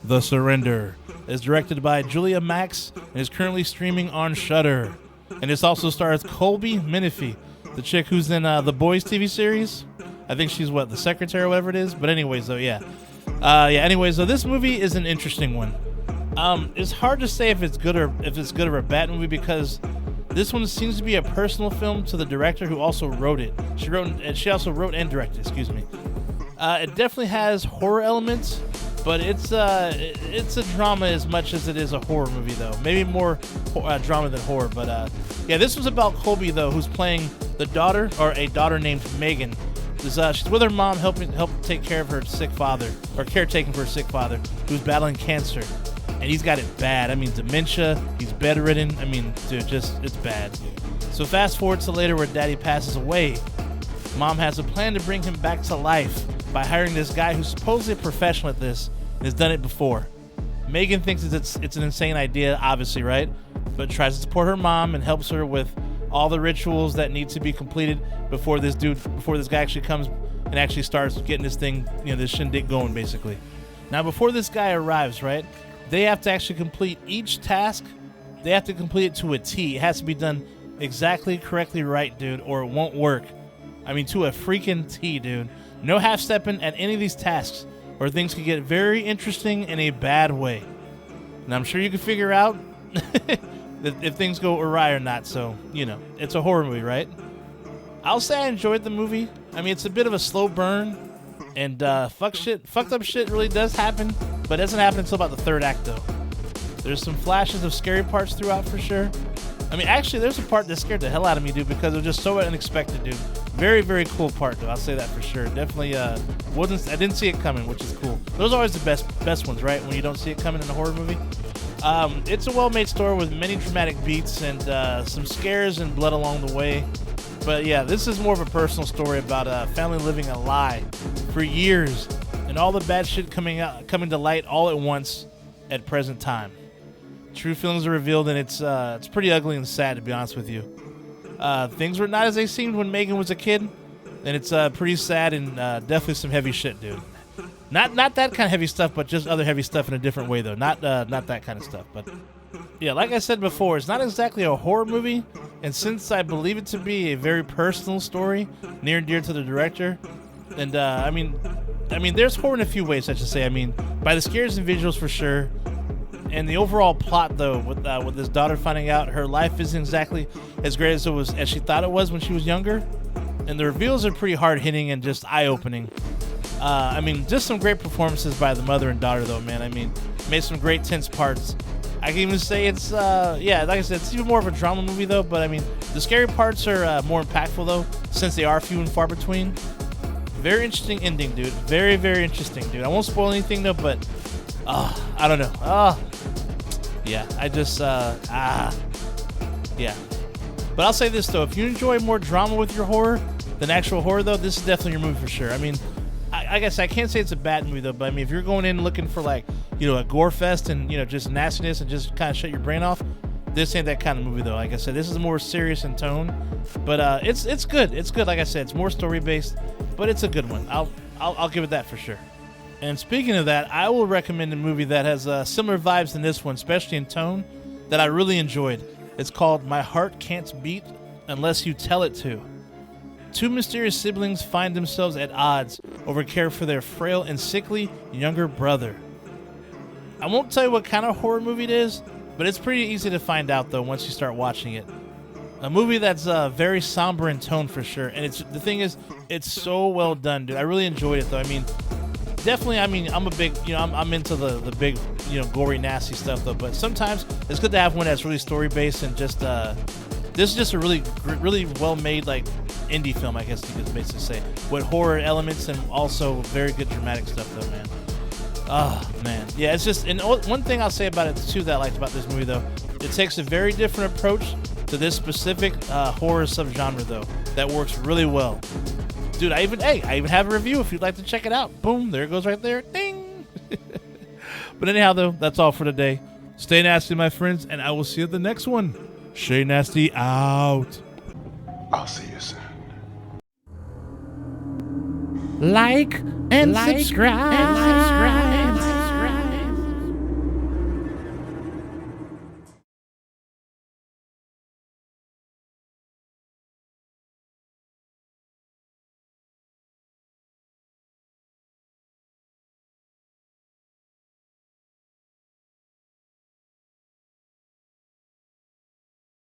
The Surrender. It's directed by Julia Max and is currently streaming on Shudder. And this also stars Colby Menifee, the chick who's in The Boys TV series. I think she's the secretary or whatever it is. But anyways, though, yeah. Anyways, though, this movie is an interesting one. It's hard to say if it's good or a bad movie because this one seems to be a personal film to the director who also wrote it. She also wrote and directed. Excuse me. It definitely has horror elements, but it's a drama as much as it is a horror movie, though. Maybe more drama than horror. But this was about Colby, though, who's playing the daughter or a daughter named Megan. She's with her mom, help take care of her sick father, or caretaking for her sick father, who's battling cancer. And he's got it bad. I mean, dementia. He's bedridden. I mean, dude, it's bad. So fast forward to later where daddy passes away. Mom has a plan to bring him back to life by hiring this guy who's supposedly a professional at this and has done it before. Megan thinks it's an insane idea, obviously, right? But tries to support her mom and helps her with all the rituals that need to be completed before this guy actually comes and actually starts getting this thing, this shindig going, basically. Now, before this guy arrives, right, they have to actually complete each task. They have to complete it to a T. It has to be done exactly correctly right, dude, or it won't work. I mean, to a freaking T, dude. No half-stepping at any of these tasks, or things could get very interesting in a bad way. And I'm sure you can figure out if things go awry or not. So, it's a horror movie, right? I'll say I enjoyed the movie. I mean, it's a bit of a slow burn, and fucked up shit really does happen, but it doesn't happen until about the third act, though. There's some flashes of scary parts throughout, for sure. I mean, actually, there's a part that scared the hell out of me, dude, because it was just so unexpected, dude. Very, very cool part, though. I'll say that for sure. Definitely, I didn't see it coming, which is cool. Those are always the best ones, right? When you don't see it coming in a horror movie. It's a well-made story with many dramatic beats and some scares and blood along the way. But yeah, this is more of a personal story about a family living a lie for years and all the bad shit coming to light all at once at present time. True feelings are revealed, and it's pretty ugly and sad, to be honest with you. Things were not as they seemed when Megan was a kid, and it's pretty sad and definitely some heavy shit, dude. Not that kind of heavy stuff, but just other heavy stuff in a different way, though. Not that kind of stuff. But yeah, like I said before, it's not exactly a horror movie, and since I believe it to be a very personal story, near and dear to the director, and I mean, there's horror in a few ways, I should say. I mean, by the scares and visuals for sure. And the overall plot, though, with this daughter finding out her life isn't exactly as great as she thought it was when she was younger, and the reveals are pretty hard hitting and just eye opening. I mean, just some great performances by the mother and daughter, though, man. I mean, made some great tense parts. I can even say it's like I said, it's even more of a drama movie, though. But I mean, the scary parts are more impactful, though, since they are few and far between. Very interesting ending, dude. Very, very interesting, dude. I won't spoil anything, though, but I don't know. Yeah, I just, yeah. But I'll say this, though. If you enjoy more drama with your horror than actual horror, though, this is definitely your movie for sure. I mean, I guess I can't say it's a bad movie, though, but I mean, if you're going in looking for, like, a gore fest and, just nastiness and just kind of shut your brain off, this ain't that kind of movie, though. Like I said, this is more serious in tone, but it's good. It's good, like I said. It's more story-based, but it's a good one. I'll give it that for sure. And speaking of that, I will recommend a movie that has similar vibes than this one, especially in tone, that I really enjoyed. It's called My Heart Can't Beat Unless You Tell It To. Two mysterious siblings find themselves at odds over care for their frail and sickly younger brother. I won't tell you what kind of horror movie it is, but it's pretty easy to find out, though, once you start watching it. A movie that's very somber in tone for sure, and the thing is, it's so well done, dude. I really enjoyed it, though. I mean, definitely, I'm a big, I'm into the big, gory, nasty stuff, though. But sometimes it's good to have one that's really story-based and just, this is just a really, really well-made, like, indie film, I guess you could basically say, with horror elements and also very good dramatic stuff, though, man. Oh, man. Yeah, it's just, and one thing I'll say about it, too, that I liked about this movie, though, it takes a very different approach to this specific horror subgenre, though, that works really well. Dude, I even have a review if you'd like to check it out. Boom, there it goes right there. Ding! But anyhow, though, that's all for today. Stay nasty, my friends, and I will see you at the next one. Shay Nasty out. I'll see you soon. Like and subscribe.